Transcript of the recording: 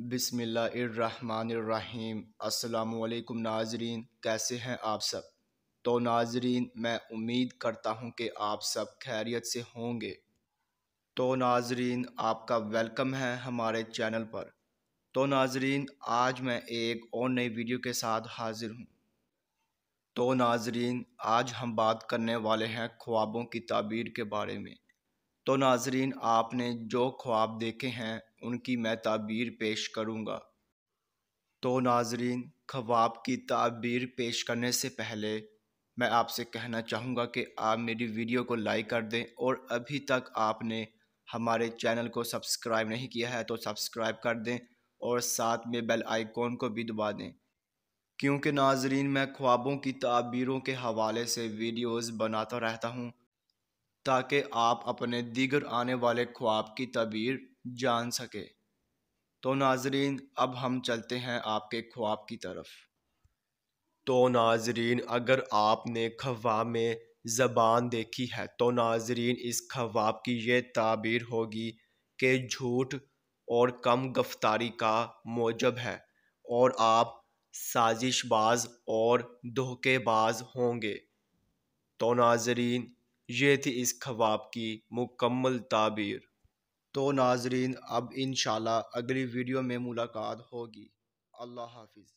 بسم اللہ الرحمن الرحیم۔ السلام علیکم ناظرین، کیسے ہیں آپ سب؟ تو ناظرین، میں امید کرتا ہوں کہ آپ سب خیریت سے ہوں گے۔ تو ناظرین، آپ کا ویلکم ہے ہمارے چینل پر۔ تو ناظرین، آج میں ایک اور نئی ویڈیو کے ساتھ حاضر ہوں۔ تو ناظرین، آج ہم بات کرنے والے ہیں خوابوں کی تعبیر کے بارے میں۔ تو ناظرین، آپ نے جو خواب دیکھے ہیں ان کی میں تعبیر پیش کروں گا۔ تو ناظرین، خواب کی تعبیر پیش کرنے سے پہلے میں آپ سے کہنا چاہوں گا کہ آپ میری ویڈیو کو لائک کر دیں، اور ابھی تک آپ نے ہمارے چینل کو سبسکرائب نہیں کیا ہے تو سبسکرائب کر دیں، اور ساتھ میں بیل آئیکن کو بھی دبا دیں، کیونکہ ناظرین میں خوابوں کی تعبیروں کے حوالے سے ویڈیوز بناتا رہتا ہوں تاکہ آپ اپنے دیگر آنے والے خواب کی تعبیر جان سکے۔ تو ناظرین، اب ہم چلتے ہیں آپ کے خواب کی طرف۔ تو ناظرین، اگر آپ نے خواب میں زبان دیکھی ہے تو ناظرین اس خواب کی یہ تعبیر ہوگی کہ جھوٹ اور کم گفتاری کا موجب ہے، اور آپ سازش باز اور دھوکے باز ہوں گے۔ تو ناظرین، یہ تھی اس خواب کی مکمل تعبیر۔ تو ناظرین، اب انشاءاللہ اگلی ویڈیو میں ملاقات ہوگی۔ اللہ حافظ۔